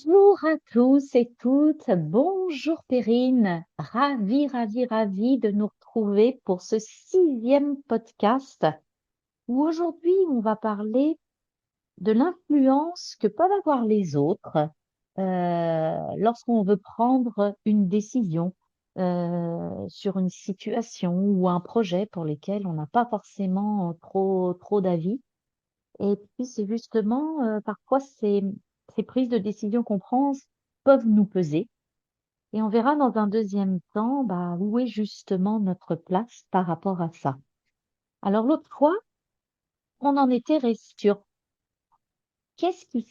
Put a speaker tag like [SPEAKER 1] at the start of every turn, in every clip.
[SPEAKER 1] Bonjour à tous et toutes. Bonjour Perrine. Ravie de nous retrouver pour ce 6e podcast où aujourd'hui on va parler de l'influence que peuvent avoir les autres lorsqu'on veut prendre une décision sur une situation ou un projet pour lesquels on n'a pas forcément trop d'avis. Et puis, c'est justement, parfois, ces prises de décision qu'on prend peuvent nous peser. Et on verra dans un deuxième temps, bah, où est justement notre place par rapport à ça. Alors, l'autre fois, on en était resté sur qu'est-ce qui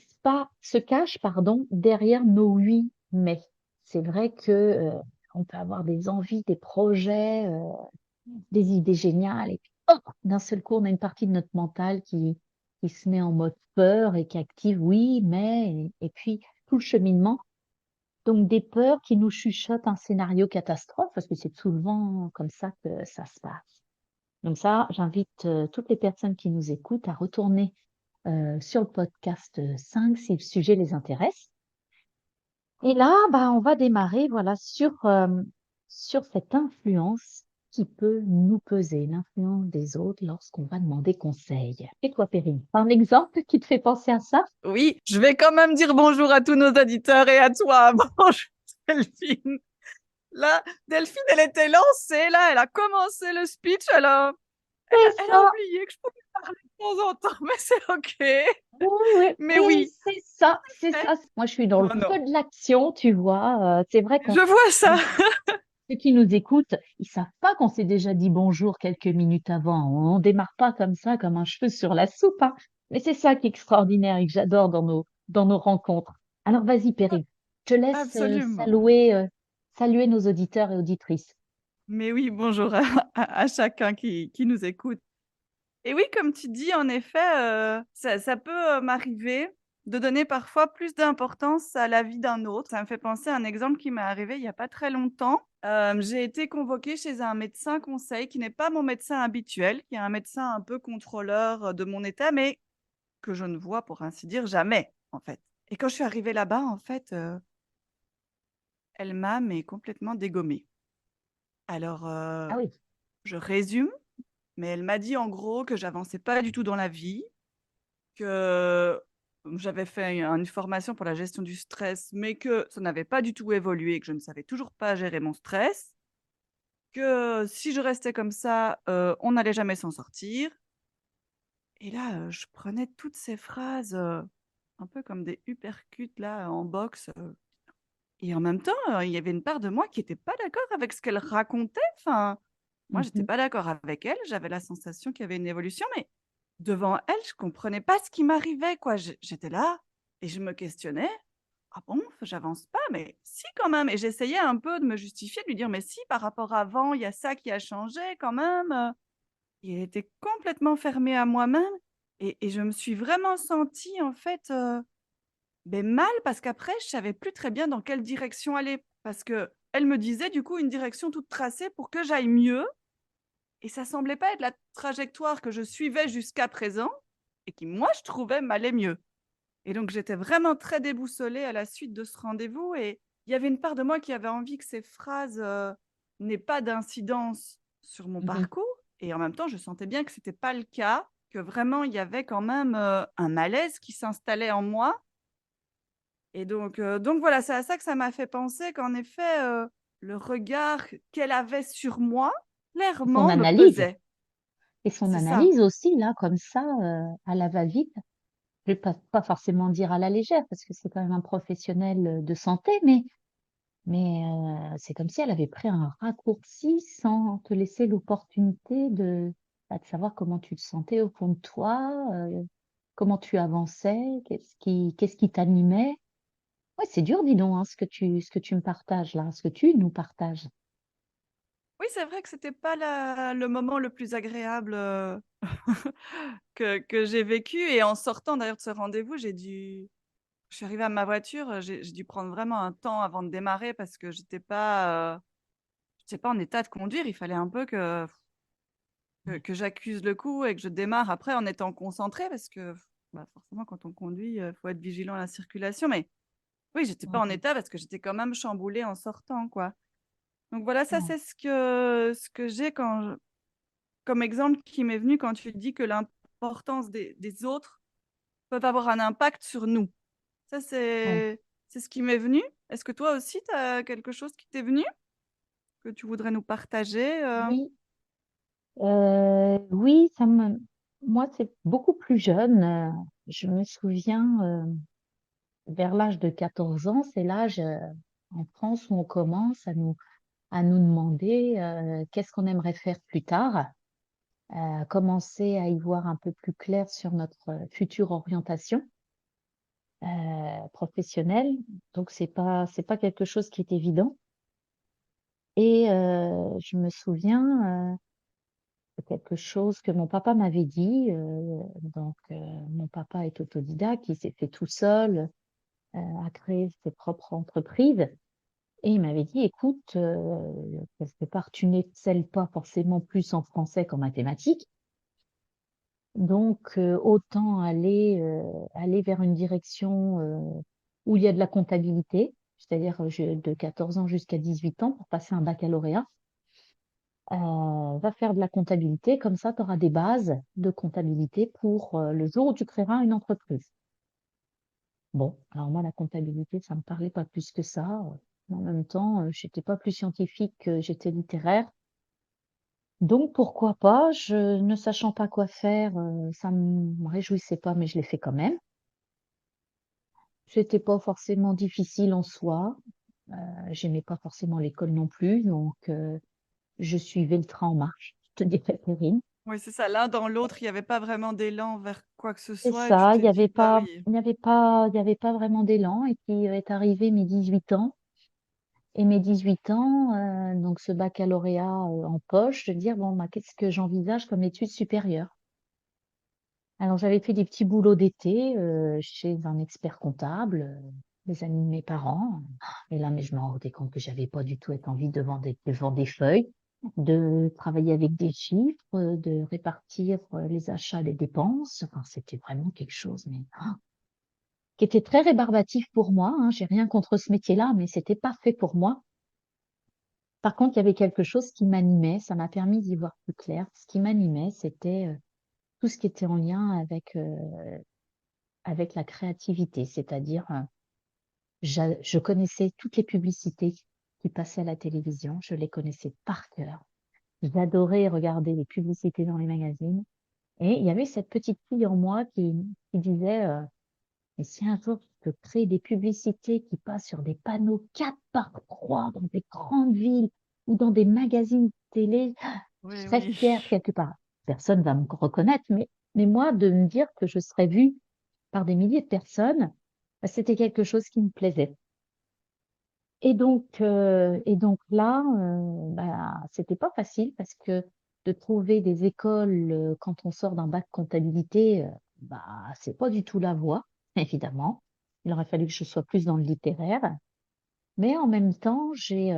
[SPEAKER 1] se cache, pardon, derrière nos oui, mais. C'est vrai que, on peut avoir des envies, des projets, des idées géniales, et puis, hop, d'un seul coup, on a une partie de notre mental qui se met en mode peur et qui active oui, mais, et puis tout le cheminement. Donc des peurs qui nous chuchotent un scénario catastrophe, parce que c'est souvent comme ça que ça se passe. Donc ça, j'invite toutes les personnes qui nous écoutent à retourner sur le podcast 5 si le sujet les intéresse. Et là, bah, on va démarrer voilà, sur cette influence qui peut nous peser, l'influence des autres lorsqu'on va demander conseil. Et toi, Perrine, un exemple qui te fait penser à ça?
[SPEAKER 2] Oui, je vais quand même dire bonjour à tous nos auditeurs et à toi. Bonjour Delphine. Là, Delphine, elle était lancée, là, elle a commencé le speech,
[SPEAKER 1] C'est
[SPEAKER 2] elle a
[SPEAKER 1] ça,
[SPEAKER 2] oublié que je pouvais parler de temps en temps, mais c'est OK.
[SPEAKER 1] oui, oui,
[SPEAKER 2] Mais
[SPEAKER 1] oui,
[SPEAKER 2] oui,
[SPEAKER 1] c'est ça, c'est
[SPEAKER 2] eh,
[SPEAKER 1] ça. Moi, je suis dans le
[SPEAKER 2] non, non,
[SPEAKER 1] feu de l'action, tu vois. C'est vrai qu'on
[SPEAKER 2] je vois ça.
[SPEAKER 1] ceux qui nous écoutent, ils savent pas qu'on s'est déjà dit bonjour quelques minutes avant. On démarre pas comme ça, comme un cheveu sur la soupe, hein. Mais c'est ça qui est extraordinaire et que j'adore dans nos rencontres. Alors vas-y, Perrine, je te laisse
[SPEAKER 2] Absolument.
[SPEAKER 1] saluer nos auditeurs et auditrices.
[SPEAKER 2] Mais oui, bonjour à chacun qui nous écoute. Et oui, comme tu dis, en effet, ça peut, m'arriver de donner parfois plus d'importance à l'avis d'un autre. Ça me fait penser à un exemple qui m'est arrivé il y a pas très longtemps. J'ai été convoquée chez un médecin conseil qui n'est pas mon médecin habituel, qui est un médecin un peu contrôleur, de mon état, mais que je ne vois pour ainsi dire jamais, en fait. Et quand je suis arrivée là-bas, en fait, elle m'a mais complètement dégommée. Alors,
[SPEAKER 1] Ah oui.
[SPEAKER 2] je résume, mais elle m'a dit en gros que j'avançais pas du tout dans la vie. Que j'avais fait une formation pour la gestion du stress, mais que ça n'avait pas du tout évolué, que je ne savais toujours pas gérer mon stress, que si je restais comme ça, on n'allait jamais s'en sortir. Et là, je prenais toutes ces phrases, un peu comme des uppercuts là en boxe, et en même temps, il y avait une part de moi qui était pas d'accord avec ce qu'elle racontait. Enfin, moi, j'étais
[SPEAKER 1] Mhm.
[SPEAKER 2] pas d'accord avec elle, j'avais la sensation qu'il y avait une évolution, mais devant elle, je comprenais pas ce qui m'arrivait, quoi. J'étais là et je me questionnais: «Ah bon? J'avance pas? Mais si quand même!» Et j'essayais un peu de me justifier, de lui dire: «Mais si, par rapport à avant, il y a ça qui a changé quand même». Et elle était complètement fermée à moi-même et je me suis vraiment sentie en fait, mal parce qu'après je savais plus très bien dans quelle direction aller. Parce qu'elle me disait du coup une direction toute tracée pour que j'aille mieux et ça semblait pas être la trajectoire que je suivais jusqu'à présent et qui, moi, je trouvais m'allait mieux. Et donc j'étais vraiment très déboussolée à la suite de ce rendez-vous et il y avait une part de moi qui avait envie que ces phrases, n'aient pas d'incidence sur mon
[SPEAKER 1] Mhm.
[SPEAKER 2] parcours et en même temps, je sentais bien que c'était pas le cas, que vraiment il y avait quand même, un malaise qui s'installait en moi et donc voilà, c'est à ça que ça m'a fait penser qu'en effet, le regard qu'elle avait sur moi,
[SPEAKER 1] Son
[SPEAKER 2] clairement me
[SPEAKER 1] analyse.
[SPEAKER 2] pesait.
[SPEAKER 1] Et son
[SPEAKER 2] C'est ça.
[SPEAKER 1] analyse aussi, là, comme ça, à la va-vite. Je vais pas forcément dire à la légère, parce que c'est quand même un professionnel de santé, mais c'est comme si elle avait pris un raccourci sans te laisser l'opportunité bah, de savoir comment tu te sentais au fond de toi, comment tu avançais, qu'est-ce qui t'animait. Ouais, c'est dur, dis donc, hein, ce que tu me partages là, ce que tu nous partages.
[SPEAKER 2] Oui, c'est vrai que c'était pas la le moment le plus agréable, que j'ai vécu et en sortant d'ailleurs de ce rendez-vous, je suis arrivée à ma voiture, j'ai dû prendre vraiment un temps avant de démarrer parce que j'étais pas en état de conduire. Il fallait un peu que j'accuse le coup et que je démarre après en étant concentrée parce que, bah, forcément quand on conduit, faut être vigilant à la circulation mais Oui, j'étais pas en
[SPEAKER 1] Ouais,
[SPEAKER 2] état parce que j'étais quand même chamboulée en sortant, quoi. Donc voilà, ça,
[SPEAKER 1] ouais,
[SPEAKER 2] c'est ce que j'ai comme exemple qui m'est venu quand tu dis que l'importance des autres peuvent avoir un impact sur nous. Ça,
[SPEAKER 1] ouais.
[SPEAKER 2] c'est ce qui m'est venu. Est-ce que toi aussi, tu as quelque chose qui t'est venu, que tu voudrais nous partager?
[SPEAKER 1] Oui, oui, moi, c'est beaucoup plus jeune. Je me souviens, vers l'âge de 14 ans, c'est l'âge en France où on commence à nous demander qu'est-ce qu'on aimerait faire plus tard, commencer à y voir un peu plus clair sur notre future orientation professionnelle. Donc, c'est pas quelque chose qui est évident. Et je me souviens de quelque chose que mon papa m'avait dit. Mon papa est autodidacte, il s'est fait tout seul, a créé ses propres entreprises. Et il m'avait dit, écoute, quelque part, tu n'excelles pas forcément plus en français qu'en mathématiques. Donc, autant aller vers une direction où il y a de la comptabilité, c'est-à-dire de 14 ans jusqu'à 18 ans pour passer un baccalauréat. Va faire de la comptabilité, comme ça, tu auras des bases de comptabilité pour le jour où tu créeras une entreprise. Bon, alors moi, la comptabilité, ça me parlait pas plus que ça. En même temps, j'étais pas plus scientifique que j'étais littéraire. Donc, pourquoi pas, ne sachant pas quoi faire, ça me réjouissait pas, mais je l'ai fait quand même. C'était pas forcément difficile en soi. J'aimais pas forcément l'école non plus, donc je suivais le train en marche. Je te dirais, Perrine.
[SPEAKER 2] Oui, c'est ça. L'un dans l'autre, il y avait pas vraiment d'élan vers quoi que ce
[SPEAKER 1] C'est
[SPEAKER 2] soit et tu
[SPEAKER 1] ça,
[SPEAKER 2] t'es dit: «Bah oui».
[SPEAKER 1] il y avait pas vraiment d'élan. Et puis est arrivé mes 18 ans. Et mes 18 ans, donc ce baccalauréat en poche, de dire, bon, bah, qu'est-ce que j'envisage comme études supérieures? Alors, j'avais fait des petits boulots d'été chez un expert comptable, les amis de mes parents. Et là, mais je me rendais compte que j'avais pas du tout envie devant des feuilles, de travailler avec des chiffres, de répartir les achats, les dépenses. Enfin, c'était vraiment quelque chose, mais qui était très rébarbatif pour moi, hein. J'ai rien contre ce métier-là, mais c'était pas fait pour moi. Par contre, il y avait quelque chose qui m'animait, ça m'a permis d'y voir plus clair. Ce qui m'animait, c'était tout ce qui était en lien avec la créativité, c'est-à-dire je connaissais toutes les publicités qui passaient à la télévision, je les connaissais par cœur. J'adorais regarder les publicités dans les magazines. Et il y avait cette petite fille en moi qui disait, mais si un jour tu peux créer des publicités qui passent sur des panneaux 4 par 3 dans des grandes villes ou dans des magazines télé, je
[SPEAKER 2] Oui,
[SPEAKER 1] serais
[SPEAKER 2] oui.
[SPEAKER 1] fière quelque part. Personne va me reconnaître, mais moi, de me dire que je serais vue par des milliers de personnes, bah, c'était quelque chose qui me plaisait. Et donc là, bah, c'était pas facile parce que de trouver des écoles quand on sort d'un bac comptabilité, bah, c'est pas du tout la voie, évidemment. Il aurait fallu que je sois plus dans le littéraire. Mais en même temps, j'ai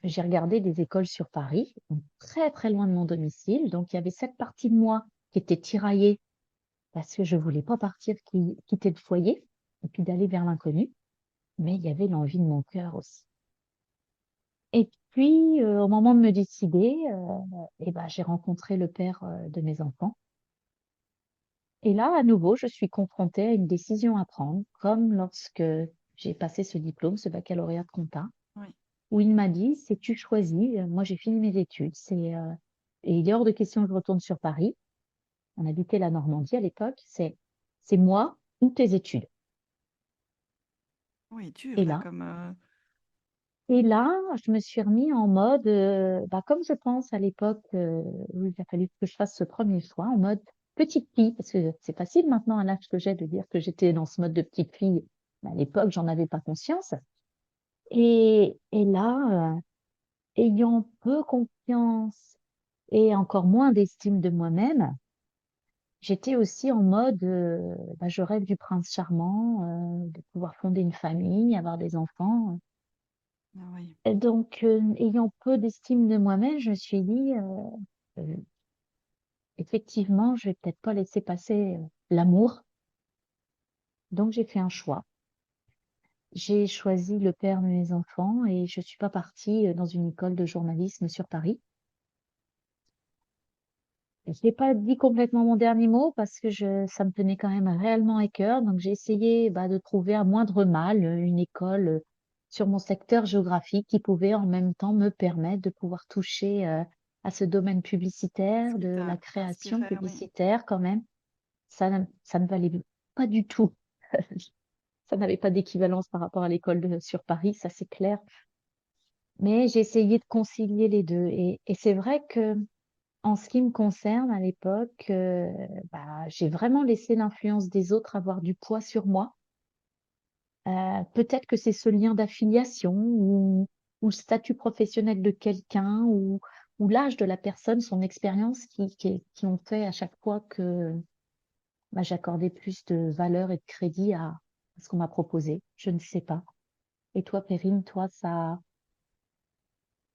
[SPEAKER 1] regardé des écoles sur Paris, donc très très loin de mon domicile. Donc il y avait cette partie de moi qui était tiraillée parce que je voulais pas partir, quitter le foyer et puis d'aller vers l'inconnu. Mais il y avait l'envie de mon cœur aussi. Et puis, au moment de me décider, et ben, j'ai rencontré le père de mes enfants. Et là, à nouveau, je suis confrontée à une décision à prendre, comme lorsque j'ai passé ce diplôme, ce baccalauréat de compta,
[SPEAKER 2] Oui.
[SPEAKER 1] où il m'a dit, c'est tu choisis. Moi, j'ai fini mes études. Et il est hors de question que je retourne sur Paris. On habitait la Normandie à l'époque. C'est moi ou tes études.
[SPEAKER 2] Oui, dur
[SPEAKER 1] Et
[SPEAKER 2] là
[SPEAKER 1] là,
[SPEAKER 2] comme,
[SPEAKER 1] et là, je me suis remis en mode, bah, comme je pense à l'époque où il a fallu que je fasse ce premier choix, en mode petite fille, parce que c'est facile maintenant à l'âge que j'ai de dire que j'étais dans ce mode de petite fille. Mais à l'époque, j'en avais pas conscience. Et là, ayant peu confiance et encore moins d'estime de moi-même, j'étais aussi en mode, bah, je rêve du prince charmant, de pouvoir fonder une famille, avoir des enfants.
[SPEAKER 2] ah oui.
[SPEAKER 1] Et donc, ayant peu d'estime de moi-même, je me suis dit, euh, effectivement, je vais peut-être pas laisser passer l'amour. Donc, j'ai fait un choix. j'ai choisi le père de mes enfants et je suis pas partie dans une école de journalisme sur Paris. Je n'ai pas dit complètement mon dernier mot parce que ça me tenait quand même réellement à cœur. Donc, j'ai essayé de trouver à moindre mal une école sur mon secteur géographique qui pouvait en même temps me permettre de pouvoir toucher à ce domaine
[SPEAKER 2] Ce
[SPEAKER 1] publicitaire,
[SPEAKER 2] qui
[SPEAKER 1] de la
[SPEAKER 2] t'a
[SPEAKER 1] création
[SPEAKER 2] inspiré, oui.
[SPEAKER 1] publicitaire quand même. Ça ne valait pas du tout. Ça n'avait pas d'équivalence par rapport à l'école sur Paris, ça c'est clair. Mais j'ai essayé de concilier les deux. Et c'est vrai que en ce qui me concerne, à l'époque, j'ai vraiment laissé l'influence des autres avoir du poids sur moi. Peut-être que c'est ce lien d'affiliation ou le statut professionnel de quelqu'un ou l'âge de la personne, son expérience qui ont fait à chaque fois que j'accordais plus de valeur et de crédit à ce qu'on m'a proposé. Je ne sais pas. Et toi, Perrine, toi, ça...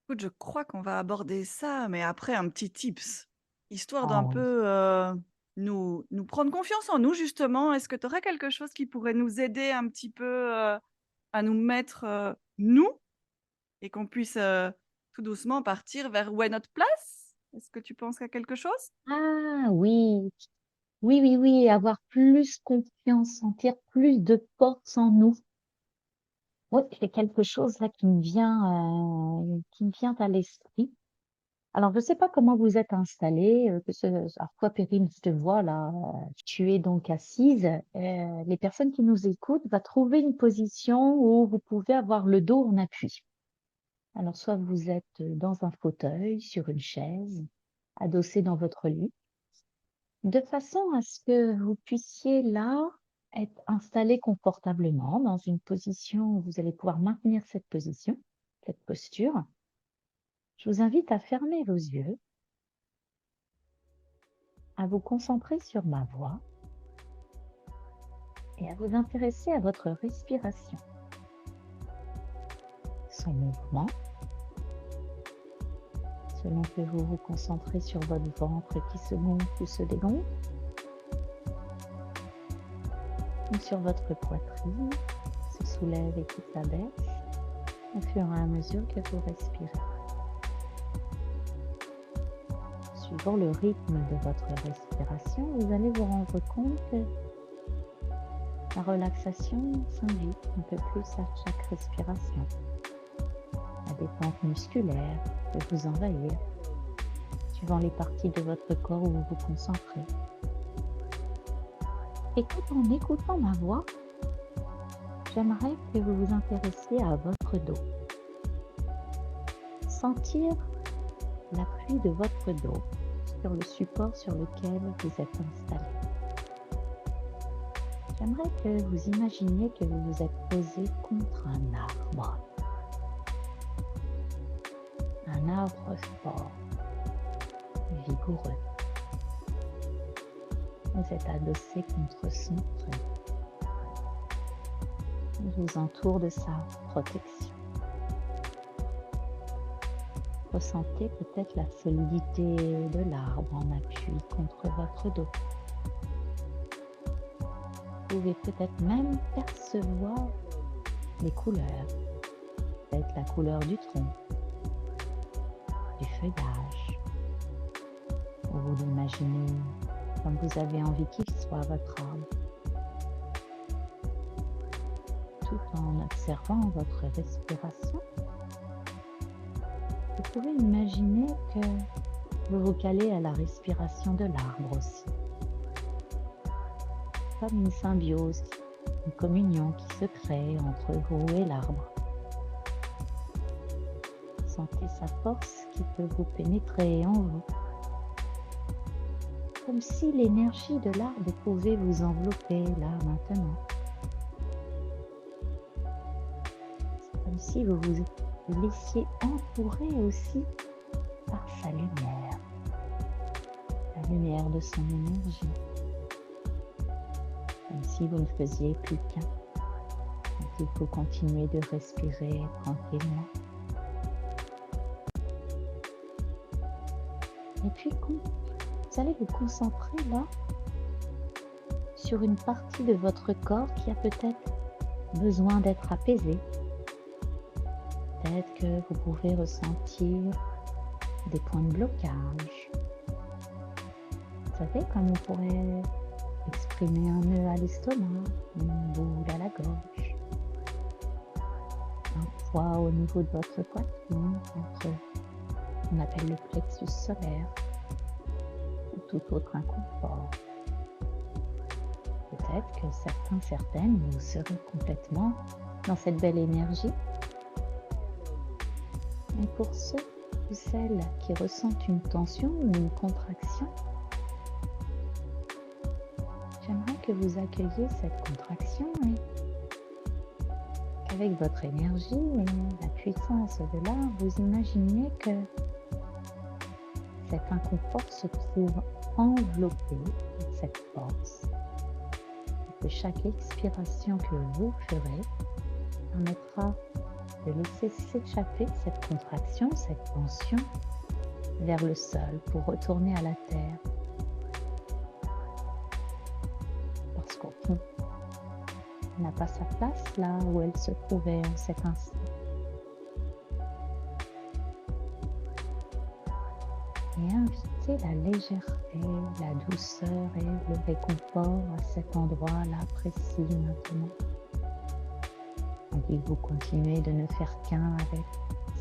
[SPEAKER 2] Écoute, je crois qu'on va aborder ça, mais après un petit tips, histoire d'un
[SPEAKER 1] Oh,
[SPEAKER 2] peu nous prendre confiance en nous, justement. Est-ce que tu aurais quelque chose qui pourrait nous aider un petit peu à nous mettre nous et qu'on puisse tout doucement partir vers où est notre place? Est-ce que tu penses à quelque chose?
[SPEAKER 1] ah oui, oui, oui, oui, avoir plus confiance, sentir plus de force en nous. Oui, c'est quelque chose là qui me vient à l'esprit. Alors, je ne sais pas comment vous êtes installés, alors toi, Perrine, je te vois là, tu es donc assise. Les personnes qui nous écoutent va trouver une position où vous pouvez avoir le dos en appui. Alors, soit vous êtes dans un fauteuil, sur une chaise, adossé dans votre lit, de façon à ce que vous puissiez là être installé confortablement dans une position où vous allez pouvoir maintenir cette position, cette posture. Je vous invite à fermer vos yeux, à vous concentrer sur ma voix et à vous intéresser à votre respiration, son mouvement, selon que vous vous concentrez sur votre ventre qui se gonfle ou se dégonfle, ou sur votre poitrine, qui se soulève et qui s'abaisse, au fur et à mesure que vous respirez. Suivant le rythme de votre respiration, vous allez vous rendre compte que la relaxation s'invite un peu plus à chaque respiration. La détente musculaire peut vous envahir, suivant les parties de votre corps où vous vous concentrez. Et tout en écoutant ma voix, j'aimerais que vous vous intéressiez à votre dos. Sentir l'appui de votre dos sur le support sur lequel vous êtes installé. J'aimerais que vous imaginiez que vous vous êtes posé contre un arbre. Un arbre fort, vigoureux. Vous êtes adossé contre son tronc. Il vous entoure de sa protection. Ressentez peut-être la solidité de l'arbre en appui contre votre dos. Vous pouvez peut-être même percevoir les couleurs, peut-être la couleur du tronc, du feuillage, ou vous l'imaginez comme vous avez envie qu'il soit votre arbre, tout en observant votre respiration. Vous pouvez imaginer que vous vous calez à la respiration de l'arbre aussi, comme une symbiose, une communion qui se crée entre vous et l'arbre. Sentez sa force qui peut vous pénétrer en vous, comme si l'énergie de l'arbre pouvait vous envelopper là maintenant. C'est comme si vous vous laissiez entourer aussi par sa lumière, la lumière de son énergie, comme si vous ne faisiez plus qu'un, qu'il faut continuer de respirer tranquillement. Et puis vous allez vous concentrer là sur une partie de votre corps qui a peut-être besoin d'être apaisé. Peut-être que vous pouvez ressentir des points de blocage. Vous savez, comme on pourrait exprimer un nœud à l'estomac, une boule à la gorge, un poids au niveau de votre poitrine, on appelle le plexus solaire, ou tout autre inconfort. Peut-être que certaines, vous serez complètement dans cette belle énergie. Et pour ceux ou celles qui ressentent une tension ou une contraction, j'aimerais que vous accueilliez cette contraction et qu'avec votre énergie et la puissance de l'art, vous imaginiez que cet inconfort se trouve enveloppé de cette force. Et que chaque expiration que vous ferez permettra de laisser s'échapper cette contraction, cette tension vers le sol pour retourner à la terre. Parce qu'au fond, elle n'a pas sa place là où elle se trouvait en cet instant. Et invitez la légèreté, la douceur et le réconfort à cet endroit-là précis maintenant. Et vous continuez de ne faire qu'un avec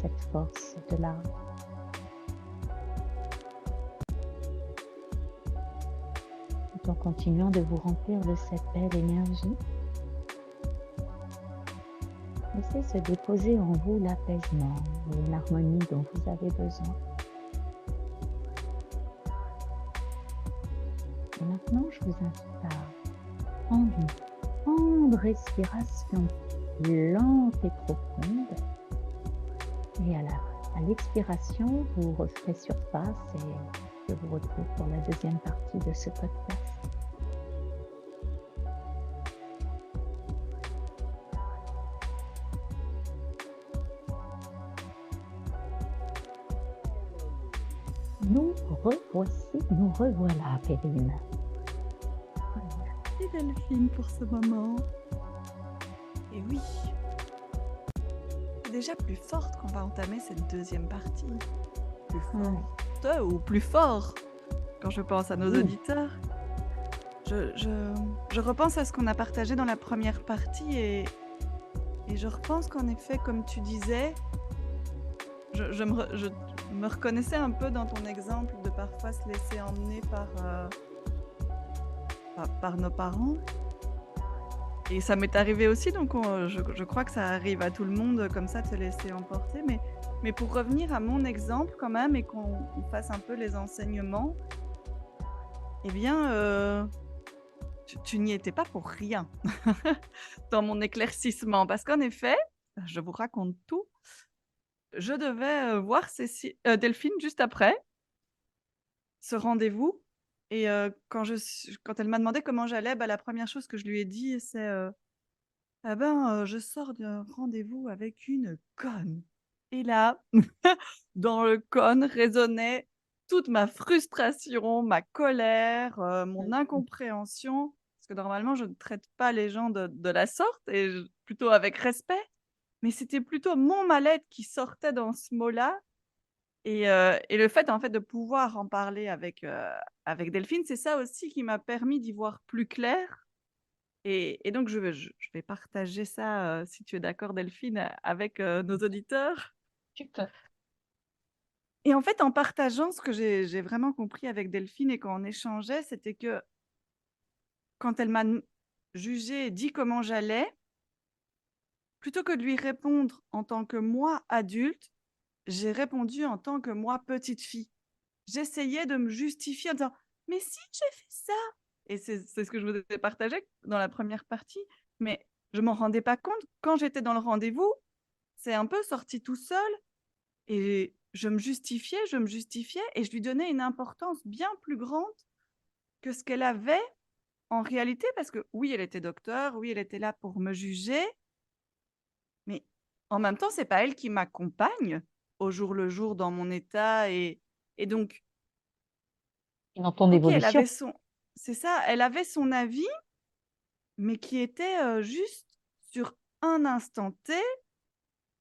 [SPEAKER 1] cette force de l'art. Tout en continuant de vous remplir de cette belle énergie, laissez se déposer en vous l'apaisement et l'harmonie dont vous avez besoin. Et maintenant, je vous invite à prendre une grande respiration lente et profonde. Et à l'expiration, vous referez surface et je vous retrouve pour la deuxième partie de ce podcast. Nous revoilà, Perrine.
[SPEAKER 2] Merci Delphine pour ce moment. Et oui, c'est déjà plus forte qu'on va entamer cette deuxième partie. Plus forte ou plus fort quand je pense à nos auditeurs. Je repense à ce qu'on a partagé dans la première partie et je repense qu'en effet, comme tu disais, je me reconnaissais un peu dans ton exemple de parfois se laisser emmener par nos parents. Et ça m'est arrivé aussi, donc je crois que ça arrive à tout le monde comme ça, de se laisser emporter. Mais pour revenir à mon exemple quand même et qu'on fasse un peu les enseignements, eh bien, tu n'y étais pas pour rien dans mon éclaircissement. Parce qu'en effet, je vous raconte tout, je devais voir Delphine juste après ce rendez-vous. Et quand elle m'a demandé comment j'allais, la première chose que je lui ai dit, c'est ah ben, je sors d'un rendez-vous avec une conne. Et là, dans le conne résonnait toute ma frustration, ma colère, mon incompréhension. Parce que normalement, je ne traite pas les gens de la sorte et plutôt avec respect. Mais c'était plutôt mon mal-être qui sortait dans ce mot-là. Et le fait, en fait, de pouvoir en parler avec Delphine, c'est ça aussi qui m'a permis d'y voir plus clair. Et donc je vais partager ça, si tu es d'accord Delphine, avec, nos auditeurs.
[SPEAKER 1] Tu peux.
[SPEAKER 2] Et en fait, en partageant ce que j'ai vraiment compris avec Delphine et quand on échangeait, c'était que quand elle m'a jugée et dit comment j'allais, plutôt que de lui répondre en tant que moi adulte, j'ai répondu en tant que moi petite fille. J'essayais de me justifier en disant: «Mais si, j'ai fait ça!» Et c'est ce que je vous ai partagé dans la première partie, mais je m'en rendais pas compte. Quand j'étais dans le rendez-vous, c'est un peu sorti tout seul et je me justifiais et je lui donnais une importance bien plus grande que ce qu'elle avait en réalité parce que oui, elle était docteure, oui, elle était là pour me juger, mais en même temps, c'est pas elle qui m'accompagne au jour le jour dans mon état et donc
[SPEAKER 1] Et dans ton
[SPEAKER 2] OK, elle
[SPEAKER 1] évolution.
[SPEAKER 2] avait son c'est ça, elle avait son avis, mais qui était, juste sur un instant T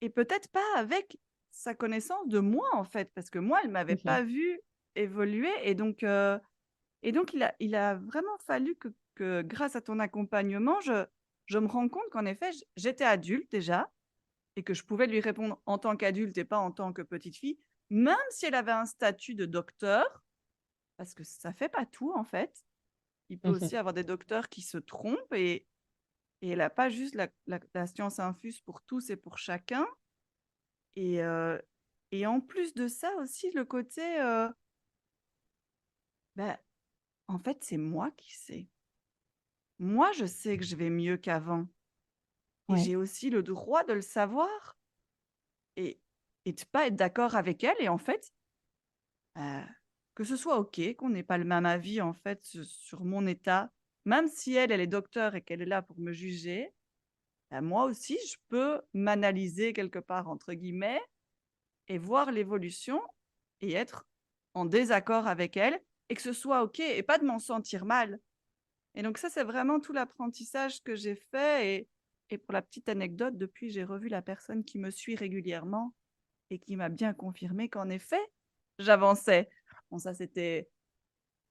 [SPEAKER 2] et peut-être pas avec sa connaissance de moi, en fait, parce que moi, elle m'avait
[SPEAKER 1] OK.
[SPEAKER 2] pas vue évoluer et donc il a vraiment fallu que grâce à ton accompagnement, je me rends compte qu'en effet, j'étais adulte déjà et que je pouvais lui répondre en tant qu'adulte et pas en tant que petite fille, même si elle avait un statut de docteur, parce que ça fait pas tout, en fait. Il peut
[SPEAKER 1] Mmh.
[SPEAKER 2] aussi avoir des docteurs qui se trompent et elle a pas juste la science infuse pour tous et pour chacun et heu et en plus de ça aussi le côté, bah, en fait, c'est moi qui sais. Moi, je sais que je vais mieux qu'avant et
[SPEAKER 1] Ouais.
[SPEAKER 2] j'ai aussi le droit de le savoir et de pas être d'accord avec elle et en fait, heu, que ce soit OK, qu'on n'ait pas le même avis en fait sur mon état, même si elle, elle est docteur et qu'elle est là pour me juger, bah, moi aussi je peux «m'analyser» quelque part entre guillemets et voir l'évolution et être en désaccord avec elle et que ce soit OK et pas de m'en sentir mal. Et donc ça, c'est vraiment tout l'apprentissage que j'ai fait et pour la petite anecdote, depuis, j'ai revu la personne qui me suit régulièrement et qui m'a bien confirmé qu'en effet, j'avançais. Bon ça, c'était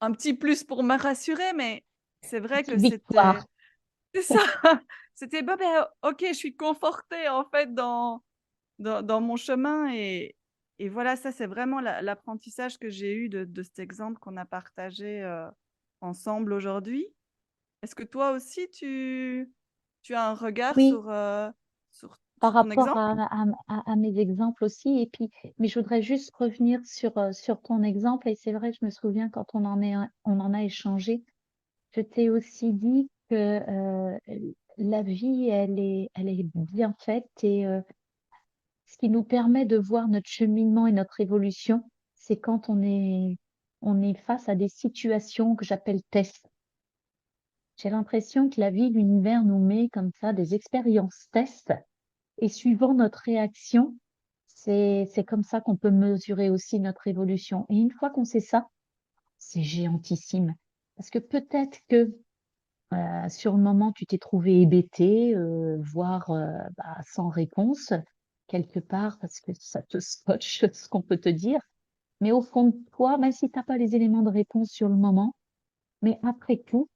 [SPEAKER 2] un petit plus pour me rassurer, mais c'est vrai que
[SPEAKER 1] Petite victoire.
[SPEAKER 2] c'est ça, c'était: «Bah, OK, je suis confortée en fait dans mon chemin» et voilà, ça, c'est vraiment l'apprentissage que j'ai eu de cet exemple qu'on a partagé, ensemble aujourd'hui. Est-ce que toi aussi tu as un regard
[SPEAKER 1] Oui, par
[SPEAKER 2] sur ton
[SPEAKER 1] rapport
[SPEAKER 2] exemple?
[SPEAKER 1] à mes exemples aussi et puis mais je voudrais juste revenir sur ton exemple et c'est vrai, je me souviens quand on en a échangé, je t'ai aussi dit que, la vie, elle est bien faite et ce qui nous permet de voir notre cheminement et notre évolution, c'est quand on est face à des situations que j'appelle tests. J'ai l'impression que la vie, l'univers nous met comme ça des expériences tests et suivant notre réaction, c'est comme ça qu'on peut mesurer aussi notre évolution et une fois qu'on sait ça, c'est géantissime. Parce que peut-être que, sur le moment, tu t'es trouvé hébété, voire, sans réponse, quelque part, parce que ça te scotche ce qu'on peut te dire. Mais au fond de toi, même si tu as pas les éléments de réponse sur le moment, mais après coup,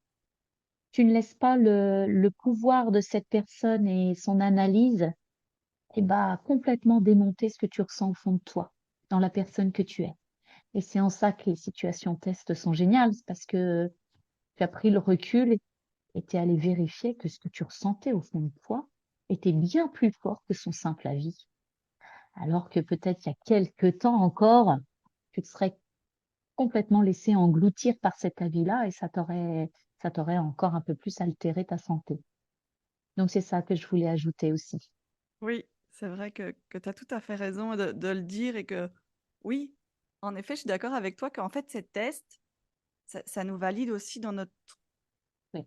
[SPEAKER 1] tu ne laisses pas le pouvoir de cette personne et son analyse, complètement démonter ce que tu ressens au fond de toi, dans la personne que tu es. Et c'est en ça que les situations tests sont géniales, c'est parce que tu as pris le recul et tu es allé vérifier que ce que tu ressentais au fond de toi était bien plus fort que son simple avis. Alors que peut-être il y a quelque temps encore, tu te serais complètement laissé engloutir par cet avis-là et ça t'aurait encore un peu plus altéré ta santé. Donc c'est ça que je voulais ajouter aussi.
[SPEAKER 2] Oui, c'est vrai que tu as tout à fait raison de le dire et que oui, en effet, je suis d'accord avec toi qu'en fait, ces tests, ça nous valide aussi
[SPEAKER 1] Oui,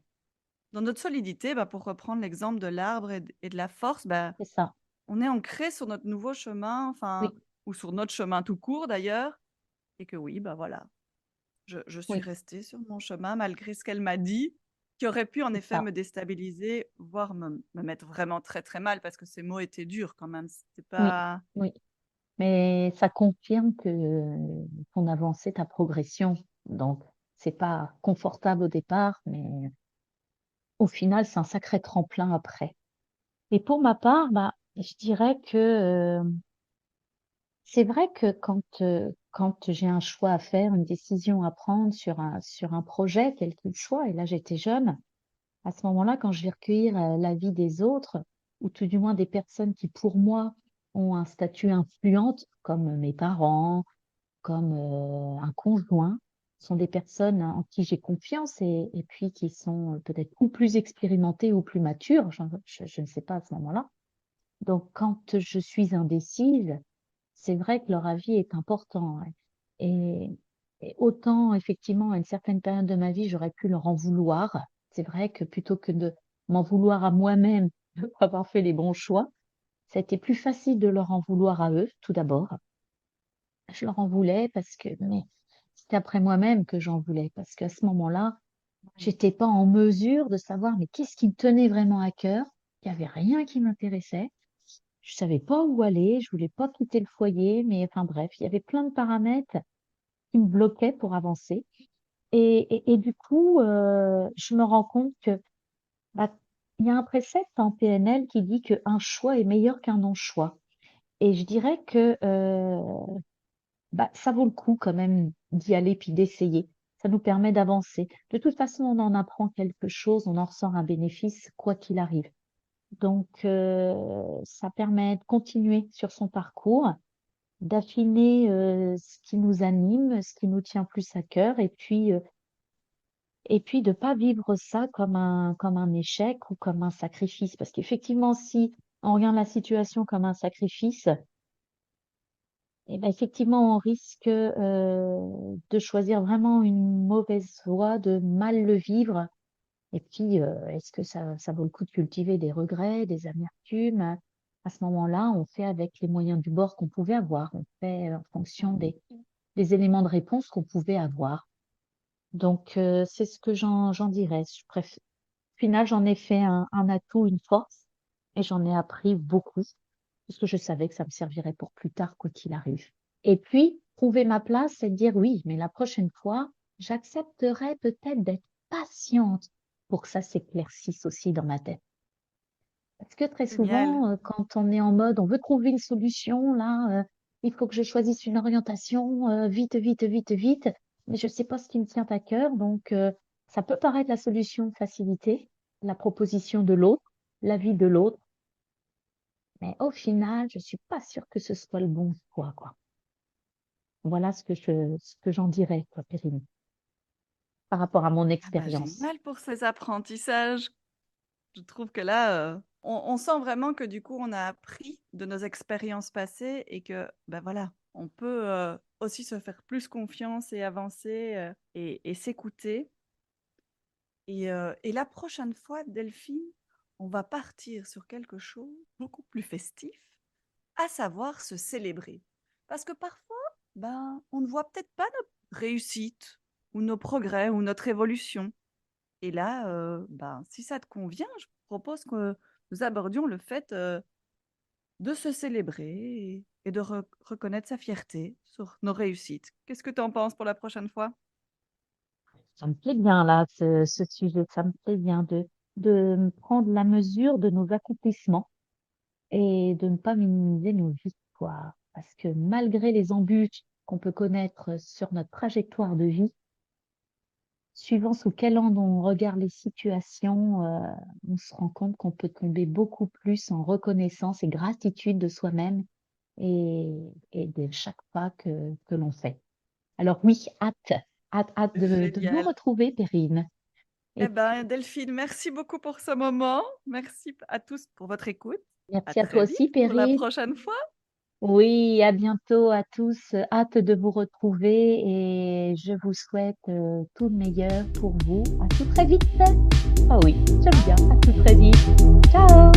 [SPEAKER 2] dans notre solidité. Bah, pour reprendre l'exemple de l'arbre et de la force, bah,
[SPEAKER 1] c'est ça.
[SPEAKER 2] on est ancré sur notre nouveau chemin, enfin
[SPEAKER 1] Oui,
[SPEAKER 2] ou sur notre chemin tout court d'ailleurs et que oui, bah, voilà. Je suis
[SPEAKER 1] oui,
[SPEAKER 2] restée sur mon chemin malgré ce qu'elle m'a dit, qui aurait pu en
[SPEAKER 1] c'est
[SPEAKER 2] effet
[SPEAKER 1] ça.
[SPEAKER 2] me déstabiliser, voire me mettre vraiment très, très mal parce que ces mots étaient durs quand même. C'était
[SPEAKER 1] Oui,
[SPEAKER 2] pas
[SPEAKER 1] oui. Mais ça confirme que ton avancée, ta progression. Donc, c'est pas confortable au départ, mais au final, c'est un sacré tremplin après. Et pour ma part, je dirais que c'est vrai que quand j'ai un choix à faire, une décision à prendre sur un projet, quel qu'il soit, et là j'étais jeune, à ce moment-là, quand je vais recueillir l'avis des autres, ou tout du moins des personnes qui pour moi ont un statut influente, comme mes parents, comme un conjoint, sont des personnes en qui j'ai confiance et puis qui sont peut-être ou plus expérimentées ou plus matures, je ne sais pas à ce moment-là. Donc quand je suis indécise, c'est vrai que leur avis est important, ouais. Et et autant effectivement à une certaine période de ma vie, j'aurais pu leur en vouloir. C'est vrai que plutôt que de m'en vouloir à moi-même de pas avoir fait les bons choix, ça a été plus facile de leur en vouloir à eux, tout d'abord. Je leur en voulais parce que mais c'était après moi-même que j'en voulais parce qu'à ce moment-là,
[SPEAKER 2] oui.
[SPEAKER 1] j'étais pas en mesure de savoir mais qu'est-ce qui me tenait vraiment à cœur Il n'y avait rien qui m'intéressait. Je savais pas où aller, je voulais pas quitter le foyer, mais enfin bref, il y avait plein de paramètres qui me bloquaient pour avancer. Et du coup, je me rends compte que bah, il y a un précepte en PNL qui dit qu'un choix est meilleur qu'un non-choix. Et je dirais que bah, ça vaut le coup quand même d'y aller puis d'essayer. Ça nous permet d'avancer. De toute façon, on en apprend quelque chose, on en ressort un bénéfice, quoi qu'il arrive. Donc, ça permet de continuer sur son parcours, d'affiner ce qui nous anime, ce qui nous tient plus à cœur, et puis de pas vivre ça comme un échec ou comme un sacrifice. Parce qu'effectivement, si on regarde la situation comme un sacrifice, eh ben effectivement, on risque de choisir vraiment une mauvaise voie, de mal le vivre. Et puis, est-ce que ça vaut le coup de cultiver des regrets, des amertumes? À ce moment-là, on fait avec les moyens du bord qu'on pouvait avoir. On fait en fonction des éléments de réponse qu'on pouvait avoir. Donc, c'est ce que j'en dirais. Au final, j'en ai fait un atout, une force, et j'en ai appris beaucoup, parce que je savais que ça me servirait pour plus tard, quoi qu'il arrive. Et puis, trouver ma place, c'est de dire oui, mais la prochaine fois, j'accepterai peut-être d'être patiente pour que ça s'éclaircisse aussi dans ma tête. Parce que très
[SPEAKER 2] Génial.
[SPEAKER 1] souvent, quand on est en mode, on veut trouver une solution, là, il faut que je choisisse une orientation, vite, vite, vite, vite, mais je ne sais pas ce qui me tient à cœur. Donc, ça peut paraître la solution facilité, la proposition de l'autre, l'avis de l'autre, mais au final, je suis pas sûre que ce soit le bon choix, quoi. Voilà ce que j'en dirais, quoi, Perrine, par rapport à mon
[SPEAKER 2] Ah bah,
[SPEAKER 1] expérience.
[SPEAKER 2] génial pour ces apprentissages. Je trouve que là, on sent vraiment que du coup, on a appris de nos expériences passées et que, bah, voilà, on peut, aussi se faire plus confiance et avancer, et s'écouter et la prochaine fois, Delphine, on va partir sur quelque chose beaucoup plus festif, à savoir se célébrer. Parce que parfois, ben, on ne voit peut-être pas notre réussite ou nos progrès ou notre évolution. Et là, ben, si ça te convient, je propose que nous abordions le fait, de se célébrer et de reconnaître sa fierté sur nos réussites. Qu'est-ce que tu en penses pour la prochaine fois?
[SPEAKER 1] Ça me plaît bien, là, ce sujet, ça me plaît bien de prendre la mesure de nos accomplissements et de ne pas minimiser nos victoires. Parce que malgré les embûches qu'on peut connaître sur notre trajectoire de vie, suivant sous quel angle on regarde les situations, on se rend compte qu'on peut tomber beaucoup plus en reconnaissance et gratitude de soi-même et, et de chaque pas que l'on fait. Alors oui, hâte de nous
[SPEAKER 2] Génial.
[SPEAKER 1] retrouver, Perrine.
[SPEAKER 2] Eh
[SPEAKER 1] Et
[SPEAKER 2] ben, Delphine, merci beaucoup pour ce moment. Merci à tous pour votre écoute. À
[SPEAKER 1] merci à toi
[SPEAKER 2] très vite
[SPEAKER 1] aussi,
[SPEAKER 2] pour la
[SPEAKER 1] Perrine.
[SPEAKER 2] prochaine fois.
[SPEAKER 1] Oui, à bientôt à tous. Hâte de vous retrouver et je vous souhaite tout le meilleur pour vous. À tout très vite. Ah oui, j'aime bien. À tout très vite. Ciao!